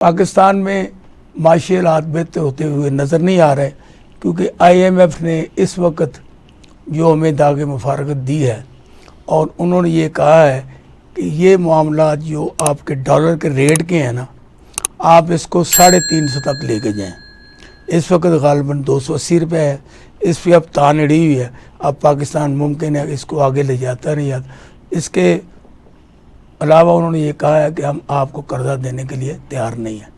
पाकिस्तान में माशी हालात बेहतर होते हुए नज़र नहीं आ रहे, क्योंकि IMF ने इस वक्त जो हमें दागे मुफारकत दी है और उन्होंने ये कहा है कि ये मामला जो आपके डॉलर के रेट के हैं ना, आप इसको 350 तक लेके जाएं। इस वक्त गालिबन 280 रुपये है, इस पर अब तान अड़ी हुई है। अब पाकिस्तान मुमकिन है इसको आगे ले जाता नहीं जाता। इसके अलावा उन्होंने ये कहा है कि हम आपको कर्जा देने के लिए तैयार नहीं हैं।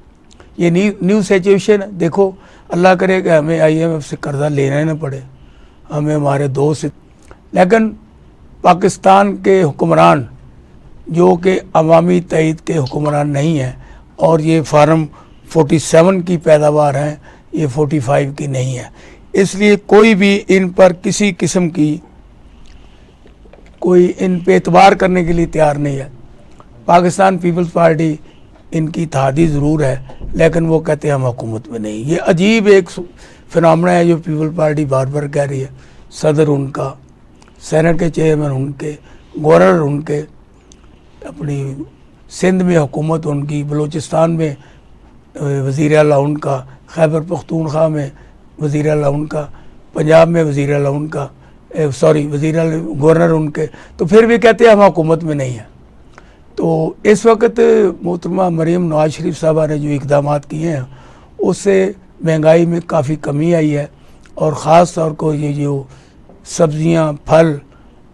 ये न्यू सिचुएशन है। देखो, अल्लाह करे कि हमें IMF से कर्जा लेना ही ना पड़े, हमें हमारे दोस्त से। लेकिन पाकिस्तान के हुक्मरान जो कि अवामी तईद के हुक्मरान नहीं हैं, और ये फार्म 47 की पैदावार है, ये 45 की नहीं है, इसलिए कोई भी इन पर किसी किस्म की कोई इन पे एतबार करने के लिए तैयार नहीं है। पाकिस्तान पीपल्स पार्टी इनकी इत्तेहादी ज़रूर है, लेकिन वो कहते हैं हम हुकूमत में नहीं। ये अजीब एक फिनोमेना है जो पीपल्स पार्टी बार बार कह रही है। सदर उनका, सेनेट के चेयरमैन उनके, गवर्नर उनके, अपनी सिंध में हुकूमत उनकी, बलूचिस्तान में वज़ीर आला उनका, खैबर पख्तूनख्वा में वज़ीर आला उनका, पंजाब में वज़ीर आला उनका, वज़ीर आला गवर्नर उनके, तो फिर भी कहते हैं हम हुकूमत में नहीं हैं। तो इस वक्त मोहतरमा मरीम नवाज शरीफ साहबा ने जो इक़दाम किए हैं उससे महंगाई में काफ़ी कमी आई है, और ख़ास तौर को ये जो सब्ज़ियाँ, फल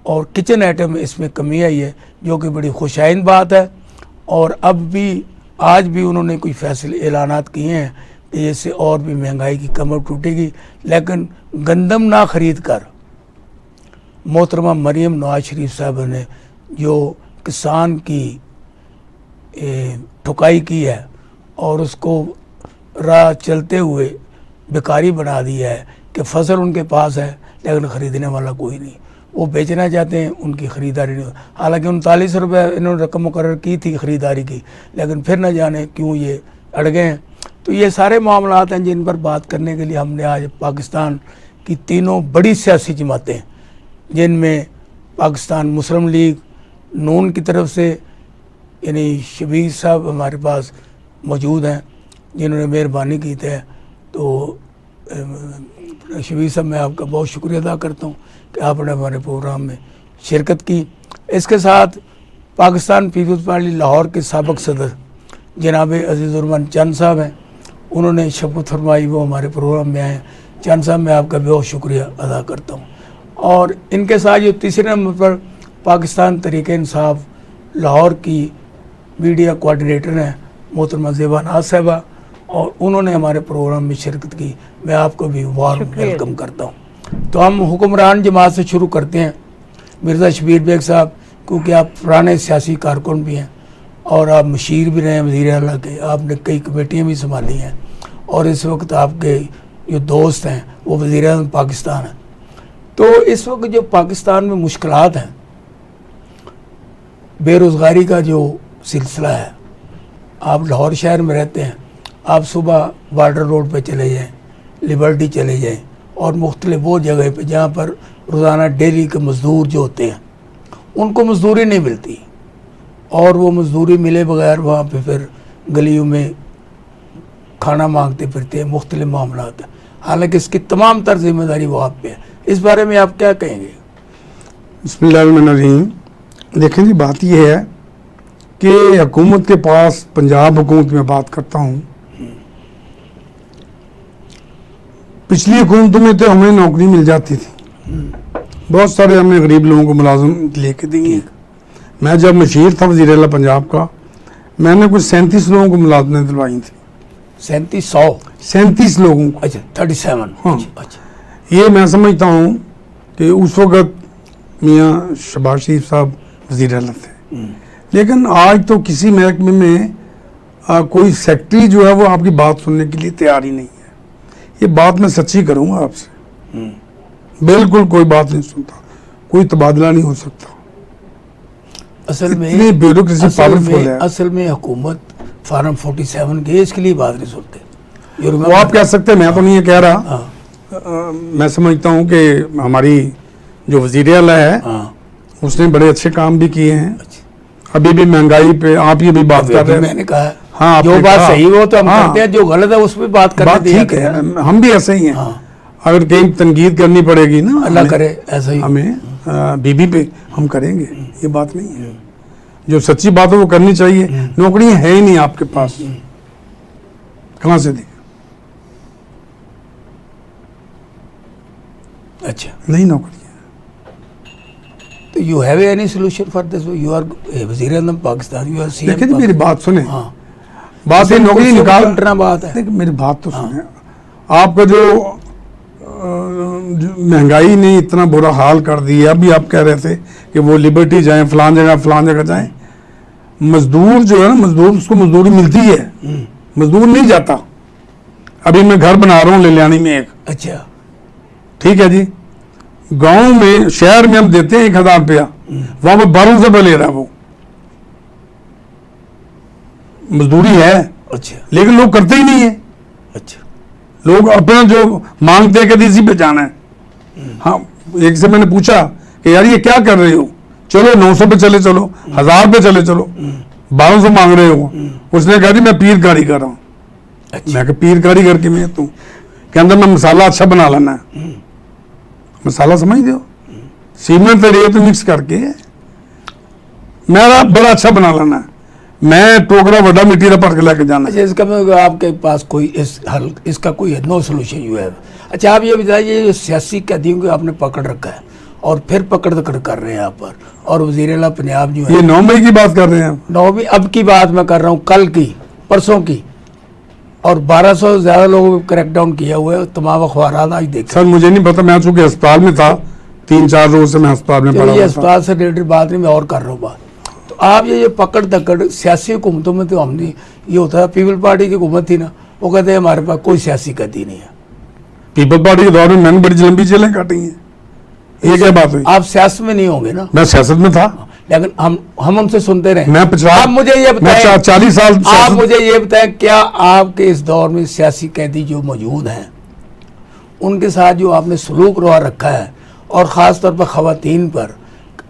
और किचन आइटम इसमें कमी आई है, जो कि बड़ी खुशाइन बात है। और अब भी आज भी उन्होंने कोई फैसले ऐलानात किए हैं कि इससे और भी महंगाई की कमर टूटेगी। लेकिन गंदम ना ख़रीद कर मोहतरमा मरीम नवाज शरीफ साहब ने जो किसान की ठुकाई की है और उसको राह चलते हुए बेकारी बना दिया है कि फसल उनके पास है लेकिन ख़रीदने वाला कोई नहीं, वो बेचना चाहते हैं, उनकी ख़रीदारी नहीं। हालांकि 39 रुपये इन्होंने रकम मुकर्रर की थी ख़रीदारी की, लेकिन फिर न जाने क्यों ये अड़ गए हैं। तो ये सारे मामलात हैं जिन पर बात करने के लिए हमने आज पाकिस्तान की तीनों बड़ी सियासी जमातें, जिनमें पाकिस्तान मुस्लिम लीग नून की तरफ से यानी शबीर साहब हमारे पास मौजूद हैं जिन्होंने मेहरबानी की है। तो शबीर साहब, मैं आपका बहुत शुक्रिया अदा करता हूँ कि आपने हमारे प्रोग्राम में शिरकत की। इसके साथ पाकिस्तान पीपल्स पार्टी लाहौर के साबिक़ सदर जनाब अजीज़ुर्रहमान चंद साहब हैं, उन्होंने शपथ फरमाई, वो हमारे प्रोग्राम में आए। चंद साहब, मैं आपका बहुत शुक्रिया अदा करता हूँ। और इनके साथ जो तीसरे नंबर पर पाकिस्तान तहरीक इंसाफ लाहौर की मीडिया कोऑर्डिनेटर हैं मोहतरमा ज़ेबा नाज़ साहबा, और उन्होंने हमारे प्रोग्राम में शिरकत की। मैं आपको भी वार्म वेलकम करता हूँ। तो हम हुक्मरान जमात से शुरू करते हैं। मिर्ज़ा शबीर बेग साहब, क्योंकि आप पुराने सियासी कारकुन भी हैं और आप मशीर भी रहे हैं वज़ीर आला के, आपने कई कमेटियाँ भी संभाली हैं, और इस वक्त आपके जो दोस्त हैं वो वज़ीर आज़म पाकिस्तान हैं। तो इस वक्त जो पाकिस्तान में मुश्किलात हैं, बेरोज़गारी का जो सिलसिला है, आप लाहौर शहर में रहते हैं, आप सुबह वाटर रोड पे चले जाएं, लिबर्टी चले जाएं, और मुख्तलिफ वो जगह पे जहाँ पर रोज़ाना डेली के मज़दूर जो होते हैं उनको मज़दूरी नहीं मिलती, और वो मज़दूरी मिले बगैर वहाँ पे फिर गलियों में खाना मांगते फिरते हैं, मुख्तलिफ मामलात हैं। हालांकि इसकी तमाम तर जिम्मेदारी वो आप पे है। इस बारे में आप क्या कहेंगे? बिस्मिल्लाहिर्रहमानिर्रहीम। देखें जी, बात यह है कि हुकूमत के पास, पंजाब हुकूमत में बात करता हूँ, पिछली हुकूमतों में तो हमें नौकरी मिल जाती थी, बहुत सारे हमने गरीब लोगों को मुलाजिम लेके दी। मैं जब मशीर था वज़ीर आला पंजाब का, मैंने कुछ 37 लोगों को मुलाजमत दिलवाई थी। 37 लोगों को। अच्छा, 37। हाँ, अच्छा। ये मैं समझता हूँ कि उस वक़्त मियाँ शहबाज शरीफ साहब वज़ीर आला थे। लेकिन आज तो किसी महकमे में कोई सेक्रेटरी जो है वो आपकी बात सुनने के लिए तैयार ही नहीं है। ये बात मैं सच्ची करूँगा आपसे, बिल्कुल कोई बात नहीं सुनता, कोई तबादला नहीं हो सकता। असल में ब्यूरोक्रेसी पावरफुल है। असल में हुकूमत फार्म 47 के इसके लिए बात नहीं सुनते। वो आप कह सकते हैं, मैं तो नहीं ये कह रहा। मैं समझता हूँ कि हमारी जो वज़ीर आला है उसने बड़े अच्छे काम भी किए हैं। अभी भी महंगाई पे आप ये भी बात कर रहे हैं, मैंने कहा हाँ, जो आपने बात कहा। सही हो तो हम हाँ। करते हैं, जो गलत है उस पर बात करने बात दिया ठीक करें। है, हम भी ऐसे ही हैं। हाँ। अगर कहीं तनकीद करनी पड़ेगी ना, अल्लाह हमें- करे ऐसा ही। हमें बीबी पे हम करेंगे, ये बात नहीं है। जो सच्ची बात है वो करनी चाहिए। नौकरियां है ही नहीं आपके पास, कहाँ से दी? अच्छा, नहीं नौकरियां। तो you have any solution for this? You are वजीर आजम पाकिस्तान, यू आर सीएम। देखिए जी, मेरी बात सुने। हाँ, बात ये नौकरी निकाल, निकालना बात है। देखिए मेरी बात तो सुने। आपका जो महंगाई ने इतना बुरा हाल कर दिया, अभी आप कह रहे थे कि वो लिबर्टी जाएं, फलान जगह जाएं। मजदूर जो है ना, मजदूर, उसको मजदूरी मिलती है, मजदूर नहीं जाता। अभी मैं घर बना रहा हूँ लिलियानी में एक, अच्छा, ठीक है जी। गांव में, शहर में हम देते हैं 1,000 रुपया, वहां पर 1200 रुपये ले रहा है वो। मजदूरी है, अच्छा, लेकिन लोग करते ही नहीं है। अच्छा, लोग अपना जो मांगते हैं कि इसी पे जाना है। हाँ, एक से मैंने पूछा कि यार ये क्या कर रहे हो, चलो 900 पे चले चलो, 1000 पे चले चलो, 1200 मांग रहे हो। उसने कहा जी मैं पीर कारीगर हूँ। अच्छा, मैं कहा पीर कारीगर की मैं, तू के अंदर मैं मसाला अच्छा बना लेना है। मसाला समझ दो, सीमेंट रेत मिक्स करके मेरा बड़ा अच्छा बना लेना है। मैं टोकरा बड़ा मिट्टी का भर के लेके जाना है। अच्छा, इसका मतलब आपके पास कोई इसका कोई नो सोल्यूशन यू है? अच्छा, आप ये बताइए, ये सियासी कैदियों को आपने पकड़ रखा है और फिर पकड़ कर रहे हैं यहाँ पर, और वज़ीर आला पंजाब जो ये है 9 मई की बात कर रहे हैं आप? 9वीं अब की बात मैं कर रहा हूँ, कल की, परसों की, और 1200 से ज़्यादा लोगों को क्रैकडाउन किया हुआ है। तमाम अखबार आज देख, सर मुझे नहीं पता, मैं चूंकि अस्पताल में था, 3-4 रोज से मैं अस्पताल में पड़ा ये हुआ था। अस्पताल से रिलेटेड बात नहीं, मैं और कर रहा हूँ बात। तो आप ये पकड़ दकड़ सियासी हुकूमतों में तो हमने ये होता है, पीपल पार्टी की हुकूमत थी ना, वो कहते हैं हमारे पास कोई सियासी कैदी नहीं है। पीपल पार्टी के दौर में मैंने बड़ी लंबी जेलें काटी हैं। ये क्या बात हुई? आप सियासत में नहीं होंगे ना, मैं सियासत में था, लेकिन हम उनसे सुनते रहे। मैं 50 आप मुझे ये मैं बताएं, 40 साल आप सियासत- मुझे ये बताएं, क्या आपके इस दौर में सियासी कैदी जो मौजूद हैं, उनके साथ जो आपने सलूक रवा रखा है, और ख़ास तौर पर ख़वातीन पर,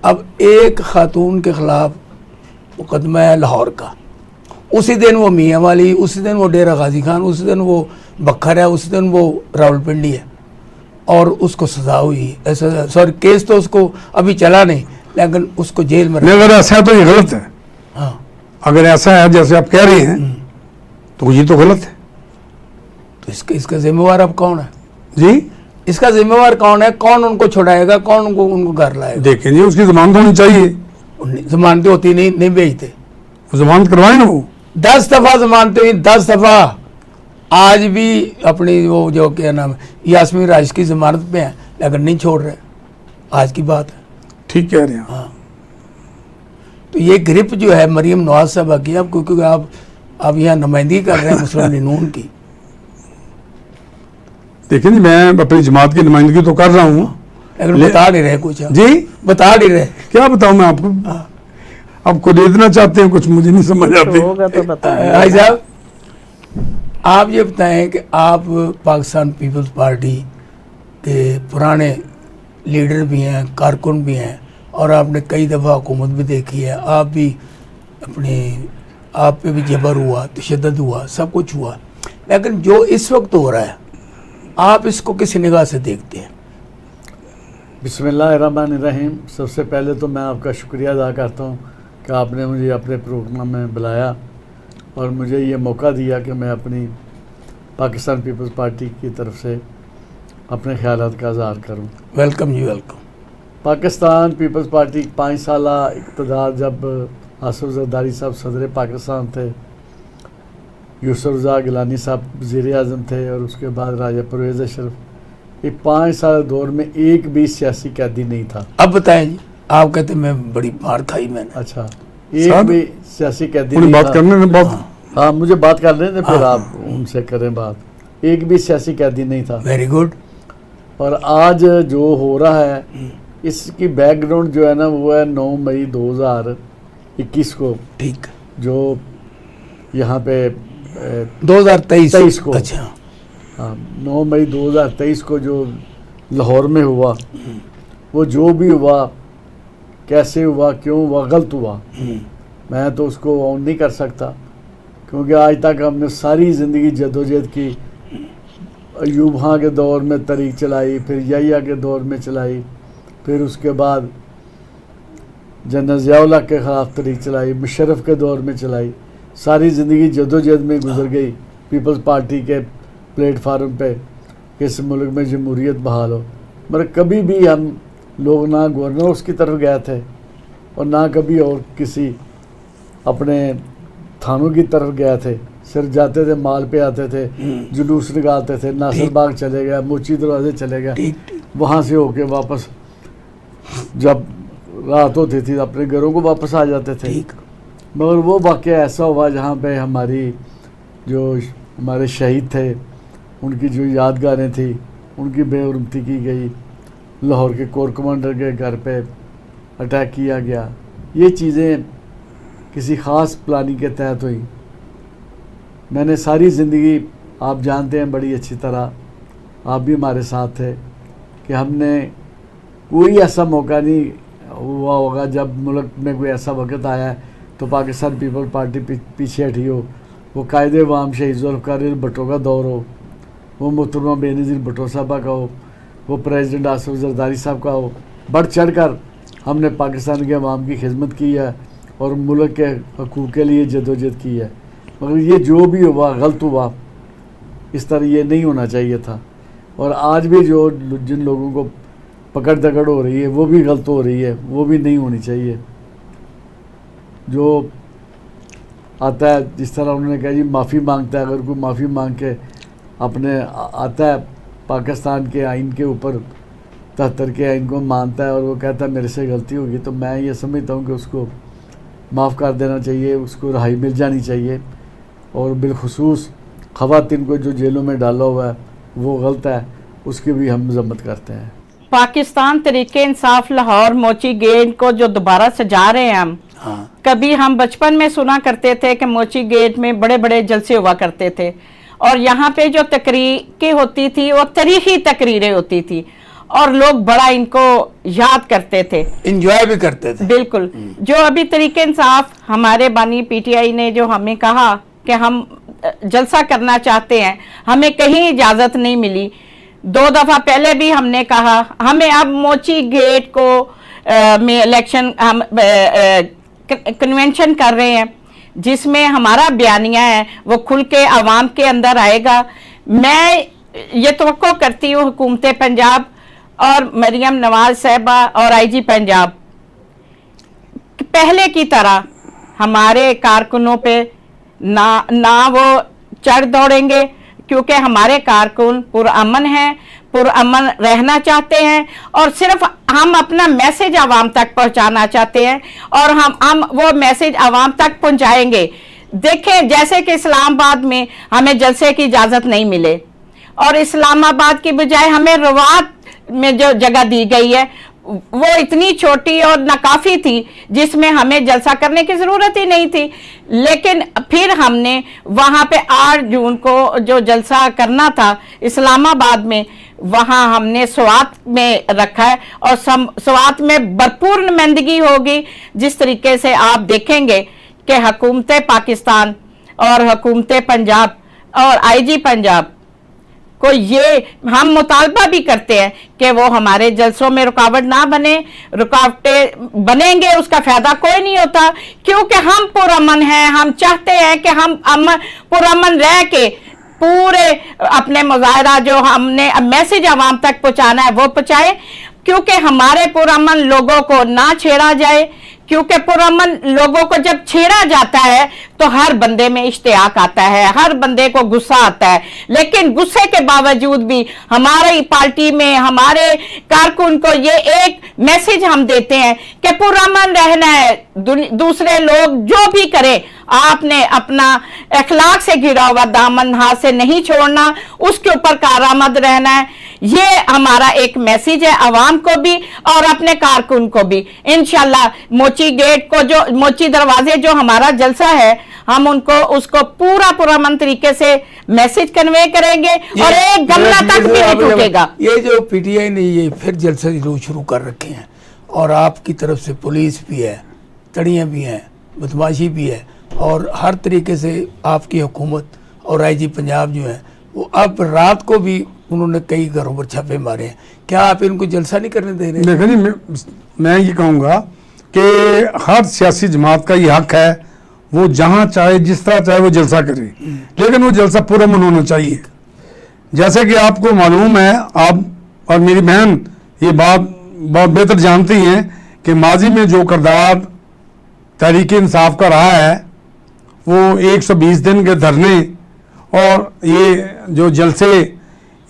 अब एक खातून के ख़िलाफ़ मुकदमा है लाहौर का, उसी दिन वो मियाँ वाली, उसी दिन वो डेरा गाजी खान, उसी दिन वो बखर है, उसी दिन वो रावलपिंडी है, और उसको सजा हुई। ऐसा सॉरी, केस तो उसको अभी चला नहीं, लेकिन उसको जेल में नहीं, अगर ऐसा है तो ये गलत है। हाँ, अगर ऐसा है जैसे आप कह रहे हैं तो ये तो गलत है तो इसका जिम्मेवार अब कौन है? जी। इसका जिम्मेवार कौन है? कौन उनको छुड़ाएगा? कौन उनको घर लाएगा? देखें जी, उसकी जमानत होनी चाहिए, जमानतें होती नहीं भेजते। जमानत करवाए ना वो। 10 दफा जमानतें हुई, 10 दफा। आज भी अपनी वो जो क्या नाम है, यास्मीन राज की जमानत पे है, लेकिन नहीं छोड़ रहे। आज की बात है। ठीक कह रहे हैं आप। हाँ, तो ये ग्रिप जो है मरीम नवाज साहबा की, अब क्योंकि आप यहाँ नुमाइंदगी कर रहे हैं मुस्लिम लीग नून की। देखिए जी, मैं अपनी जमात की नुमाइंदगी तो कर रहा हूँ, लेकिन बता नहीं रहे कुछ आप। जी। बता नहीं रहे। क्या बताऊं मैं आपको? आप खुद इतना चाहते हैं, कुछ मुझे नहीं समझ आती। होगा तो बताएं। भाई साहब, आप ये बताएं कि आप पाकिस्तान पीपल्स पार्टी के पुराने लीडर भी हैं, कारकुन भी हैं, और आपने कई दफ़ा हुकूमत भी देखी है। आप पे भी जबर हुआ, तशद्दुद हुआ, सब कुछ हुआ, लेकिन जो इस वक्त हो रहा है, आप इसको किस निगाह से देखते हैं? बिस्मिल्लाहिर्रहमानिर्रहीम। सबसे पहले तो मैं आपका शुक्रिया अदा करता हूँ कि आपने मुझे अपने प्रोग्राम में बुलाया और मुझे ये मौका दिया कि मैं अपनी पाकिस्तान पीपल्स पार्टी की तरफ से अपने ख्यालात का इज़हार करूँ। वेलकम जी, वेलकम। पाकिस्तान पीपल्स पार्टी 5 साला इक़्तिदार, जब आसिफ ज़रदारी साहब सदर पाकिस्तान थे, यूसुफ रज़ा गिलानी साहब वज़ीर आज़म थे, और उसके बाद राजा परवेज़ अशरफ, ये 5 साल दौर में एक भी सियासी कैदी नहीं था। अब बताएं जी, आप कहते मैं बड़ी मार खाई मैंने। अच्छा, एक साहब, भी सियासी कैदी उन्हें नहीं बात था। करने में बहुत हाँ, मुझे बात कर लेने, फिर आप उनसे करें बात। एक भी सियासी कैदी नहीं था। Very good. और आज जो हो रहा है, इसकी बैकग्राउंड जो है ना, वो है 9 मई 2021 को, ठीक, जो यहाँ पे 2023 को। अच्छा, हाँ, 9 मई 2023 को जो लाहौर में हुआ, वो जो भी हुआ, कैसे हुआ, क्यों हुआ, गलत हुआ, मैं तो उसको ऑन नहीं कर सकता। क्योंकि आज तक हमने सारी ज़िंदगी जदोजहद की। अयूब खां के दौर में तहरीक चलाई, फिर याहिया के दौर में चलाई, फिर उसके बाद जनरल ज़िया-उल-हक के ख़िलाफ़ तहरीक चलाई, मुशर्रफ के दौर में चलाई। सारी ज़िंदगी जदोजहद में गुजर गई पीपल्स पार्टी के प्लेटफार्म पे कि इस मुल्क में जमहूरियत बहाल हो। मगर कभी भी हम लोग ना गवर्नर्स की तरफ गए थे और ना कभी और किसी अपने थानों की तरफ गए थे। सिर्फ जाते थे, माल पे आते थे, जुलूस निकालते थे, नासिर बाग चले गए, मोची दरवाजे चले गए, वहाँ से होके वापस जब रात होती थी अपने घरों को वापस आ जाते थे। मगर वो वाक़या ऐसा हुआ जहाँ पे हमारे शहीद थे, उनकी जो यादगारें थी उनकी बेउर्मती की गई। लाहौर के कोर कमांडर के घर पे अटैक किया गया। ये चीज़ें किसी ख़ास प्लानिंग के तहत हुई। मैंने सारी ज़िंदगी, आप जानते हैं बड़ी अच्छी तरह, आप भी हमारे साथ थे, कि हमने कोई ऐसा मौका नहीं हुआ होगा जब मुल्क में कोई ऐसा वक्त आया है तो पाकिस्तान पीपल पार्टी पीछे हटी हो। वो कायदे वाम शहीद ज़ुल्फ़िकार भुट्टो का दौर हो, वो मोहतरमा बेनज़ीर भुट्टो साहबा का हो, वो प्रेसिडेंट आसिफ ज़रदारी साहब का हो। बढ़ चढ़ कर हमने पाकिस्तान के अवाम की खिदमत की है और मुल्क के हकूक़ के लिए जदोजहद की है। मगर ये जो भी हुआ गलत हुआ, इस तरह ये नहीं होना चाहिए था। और आज भी जो जिन लोगों को पकड़ दकड़ हो रही है वो भी गलत हो रही है, वो भी नहीं होनी चाहिए। जो आता है जिस तरह उन्होंने कहा जी माफ़ी मांगता है, अगर कोई माफ़ी मांग के अपने आता है पाकिस्तान के आइन के ऊपर 73 के आइन को मानता है और वो कहता है मेरे से गलती होगी, तो मैं ये समझता हूँ कि उसको माफ़ कर देना चाहिए, उसको रिहाई मिल जानी चाहिए। और बिलखुसूस ख़वातीन को जो जेलों में डाला हुआ है वो गलत है, उसकी भी हम मजम्मत करते हैं। पाकिस्तान तरीके इंसाफ लाहौर मोची गेट को जो दोबारा सजा रहे हैं हम, कभी हम बचपन में सुना करते थे कि मोची गेट में बड़े बड़े जलसे हुआ करते थे और यहाँ पे जो तकरीरें होती थी वो तारीखी तकरीरें होती थी और लोग बड़ा इनको याद करते थे, एंजॉय भी करते थे। बिल्कुल। जो अभी तरीके इंसाफ हमारे बानी पीटीआई ने जो हमें कहा कि हम जलसा करना चाहते हैं, हमें कहीं इजाज़त नहीं मिली। 2 दफ़ा पहले भी हमने कहा हमें अब मोची गेट को में इलेक्शन हम कन्वेंशन कर रहे हैं जिसमें हमारा बयानिया है वो खुल के आवाम के अंदर आएगा। मैं ये तवक्को करती हूँ हुकूमत पंजाब और मरियम नवाज साहबा और आईजी पंजाब पहले की तरह हमारे कारकुनों पे ना वो चढ़ दौड़ेंगे, क्योंकि हमारे कारकुन पुरअमन हैं, पुरअमन रहना चाहते हैं और सिर्फ हम अपना मैसेज आवाम तक पहुंचाना चाहते हैं और हम वो मैसेज आवाम तक पहुंचाएंगे। देखें जैसे कि इस्लामाबाद में हमें जलसे की इजाज़त नहीं मिले और इस्लामाबाद की बजाय हमें रवात में जो जगह दी गई है वो इतनी छोटी और नाकाफी थी जिसमें हमें जलसा करने की ज़रूरत ही नहीं थी। लेकिन फिर हमने वहाँ पे 8 जून को जो जलसा करना था इस्लामाबाद में, वहाँ हमने स्वात में रखा है और स्वात में भरपूर नुमाइंदगी होगी। जिस तरीके से आप देखेंगे कि हुकूमत पाकिस्तान और हुकूमत पंजाब और आईजी पंजाब को ये हम मुतालबा भी करते हैं कि वो हमारे जलसों में रुकावट ना बने। रुकावटें बनेंगे उसका फ़ायदा कोई नहीं होता, क्योंकि हम पुरअमन हैं। हम चाहते हैं कि हम पुरअमन रह के पूरे अपने मुजाहरा जो हमने मैसेज आवाम तक पहुँचाना है वो पहुँचाए, क्योंकि हमारे पुरअमन लोगों को ना छेड़ा जाए। क्योंकि पुरअमन लोगों को जब छेड़ा जाता है तो हर बंदे में इश्तियाक आता है, हर बंदे को गुस्सा आता है। लेकिन गुस्से के बावजूद भी हमारी पार्टी में हमारे कारकुन को ये एक मैसेज हम देते हैं कि पुरअमन रहना है। दूसरे लोग जो भी करें, आपने अपना अखलाक से घिरा हुआ दामन हाथ से नहीं छोड़ना, उसके ऊपर कारामद रहना है। ये हमारा एक मैसेज है अवाम को भी और अपने कारकुन को भी। इंशाल्लाह मोची गेट को जो मोची दरवाजे जो हमारा जलसा है, हम उनको उसको पूरा पुरअमन तरीके से मैसेज कन्वे करेंगे और एक गमला तक भी नहीं टूटेगा। ये जो पीटीआई ने ये फिर जलसे शुरू कर रखे हैं और आपकी तरफ से पुलिस भी है, तड़ियाँ भी हैं, बदमाशी भी है और हर तरीके से आपकी हुकूमत और आईजी पंजाब जो है वो अब रात को भी उन्होंने कई घरों पर छापे मारे हैं। क्या आप इनको जलसा नहीं करने दे रहे? देखो जी, मैं ये कहूँगा कि हर सियासी जमात का ये हक है, वो जहाँ चाहे जिस तरह चाहे वो जलसा करे, लेकिन वो जलसा पुरअमन होना चाहिए। जैसे कि आपको मालूम है, आप और मेरी बहन ये बात बहुत बेहतर जानती हैं कि माजी में जो किरदार तहरीक इंसाफ का रहा है, वो 120 दिन के धरने और ये जो जलसे,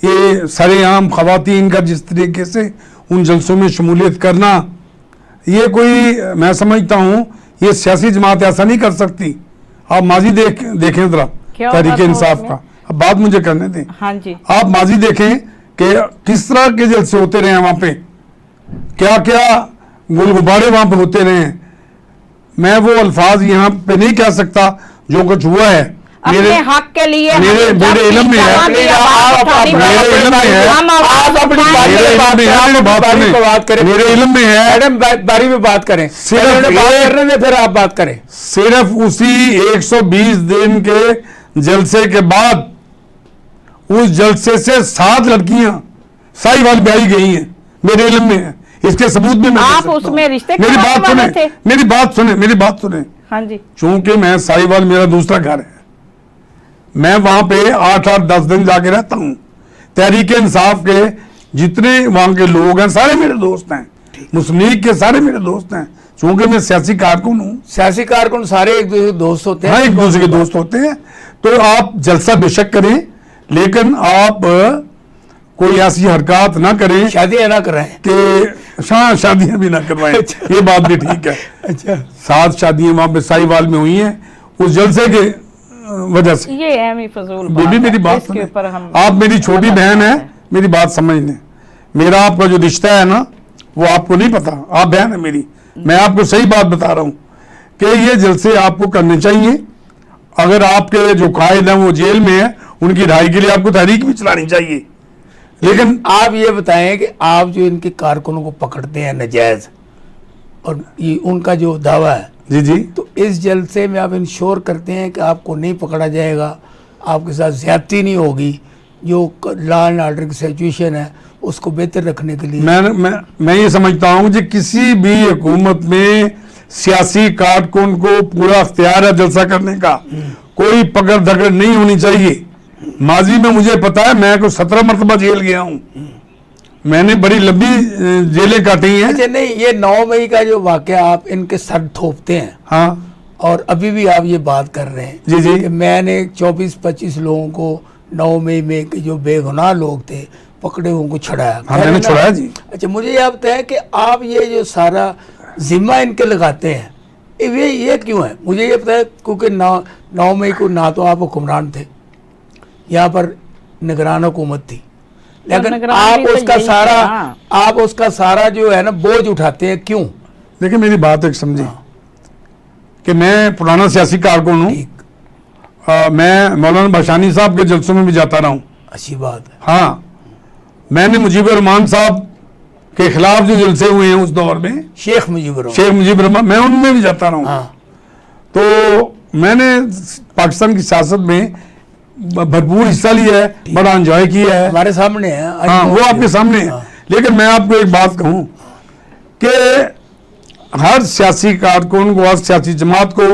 ये सरेआम खवातीन का जिस तरीके से उन जलसों में शमूलियत करना, ये कोई, मैं समझता हूँ ये सियासी जमात ऐसा नहीं कर सकती। आप माजी देखें जरा तहरीक इंसाफ का, अब बात मुझे करने दें। हाँ जी, आप माजी देखें कि किस तरह के जलसे होते रहे हैं वहाँ पे, क्या क्या गुलगुबारे वहाँ पे होते रहे हैं। मैं वो अल्फाज यहाँ पे नहीं कह सकता जो कुछ हुआ है। अपने हक के लिए मेरे इल्म में है, मेरे इल्म में है, मैडम बारी में बात करें, सिर्फ करने दे फिर आप बात करें। सिर्फ उसी 120 दिन के जलसे के बाद उस जलसे से 7 लड़कियां साहिवाल ब्याही गई हैं, मेरे इल्म में है। इसके सबूत भी मैं आप उसमें रिश्ते मेरी बात करवाने सुने, थे। मेरी बात सुने। हाँ जी, चूंकि मैं साहिवाल मेरा दूसरा घर है, मैं वहां पे 8-10 दिन जाके रहता हूं। तहरीक इंसाफ के जितने वहां के लोग हैं सारे मेरे दोस्त हैं, मुस्लिम लीग के सारे मेरे दोस्त हैं। चूंकि मैं सियासी कारकुन हूँ, सियासी कारकुन सारे एक दूसरे के दोस्त होते हैं। हाँ, एक दूसरे के दोस्त होते हैं। तो आप जलसा बेशक करें, लेकिन आप कोई ऐसी हरकत ना करें, शादियां ना कराएं कि शादियां भी ना करवाएं। ये बात भी ठीक है। अच्छा, 7 शादियां वहां पे साहिवाल में हुई हैं उस जलसे के वजह से। ये अहम ही फजूल बीबी बात मेरी है, बात इसके सुने, ऊपर हम आप मेरी छोटी बहन है, मेरी बात समझ लें। मेरा आपका जो रिश्ता है ना, वो आपको नहीं पता, आप बहन है मेरी। मैं आपको सही बात बता रहा हूँ कि ये जलसे आपको करने चाहिए। अगर आपके जो कायद हैं वो जेल में है, उनकी रिहाई के लिए आपको तहरीक भी चलानी चाहिए। लेकिन आप ये बताएं कि आप जो इनके कारकुनों को पकड़ते हैं नजायज, और ये उनका जो दावा है, जी जी, तो इस जलसे में आप इंश्योर करते हैं कि आपको नहीं पकड़ा जाएगा, आपके साथ ज्यादती नहीं होगी, जो लॉ एंड ऑर्डर की सिचुएशन है उसको बेहतर रखने के लिए? मैं ये समझता हूँ कि किसी भी हुकूमत में सियासी कारकुन को पूरा अख्तियार है जलसा करने का, कोई पकड़ धकड़ नहीं होनी चाहिए। माजी में मुझे पता है, मैं को 17 मरतबा जेल गया हूँ, मैंने बड़ी लंबी जेलें काटी हैं। अच्छा, नहीं, ये 9 मई का जो वाकया आप इनके सर थोपते हैं, हाँ, और अभी भी आप ये बात कर रहे हैं जी जी, कि मैंने 24-25 लोगों को 9 मई में के जो बेगुनाह लोग थे पकड़े हुए को छुड़ाया। हाँ, मैंने छुड़ाया जी। अच्छा, मुझे ये आप बताएं कि आप ये जो सारा जिम्मा इनके लगाते हैं, ये क्यों है? मुझे ये पता है क्योंकि 9 मई को ना तो आप हुक्मरान थे, यहाँ पर निगरान हुकूमत थी, लेकिन आप उसका सारा जो है ना बोझ उठाते हैं, क्यों? देखिए मेरी बात एक समझे कि मैं पुराना सियासी कारकुन हूँ, मैं मौलाना बशानी साहब के जलसों में भी जाता रहा हूँ। अच्छी बात है। हाँ, मैंने मुजीबुर रहमान साहब के खिलाफ जो जलसे हुए हैं उस दौर में, शेख मुजीबुर रहमान, मैं उनमें भी जाता रहा हूँ। हाँ, तो मैंने पाकिस्तान की सियासत में भरपूर हिस्सा लिया है, बड़ा एंजॉय किया है। हमारे सामने है। हाँ, वो आपके सामने है। लेकिन मैं आपको एक बात कहूँ कि हर सियासी कारकुन को, हर सियासी जमात को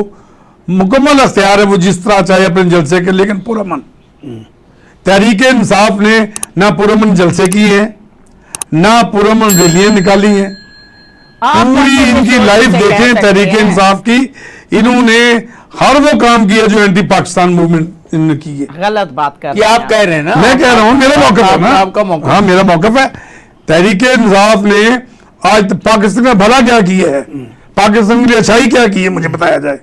मुकम्मल अख्तियार है वो जिस तरह चाहे अपने जलसे के, लेकिन पुरअमन। तहरीक इंसाफ ने ना पुरअमन जलसे किए हैं, ना पुरअमन रैलियां निकाली हैं। पूरी इनकी लाइफ देखें तहरीक इंसाफ की, इन्होंने हर वो काम किया जो एंटी पाकिस्तान मूवमेंट इन्होंने की है। गलत बात कर ये आप कह रहे हैं ना? मैं कह रहा हूँ, मेरा मौक़िफ़ है ना, आपका मौक़िफ़। हाँ, मेरा मौक़िफ़ है। तहरीक इंसाफ ने आज पाकिस्तान का भला क्या किया है, पाकिस्तान की अच्छाई क्या की है, मुझे बताया जाए।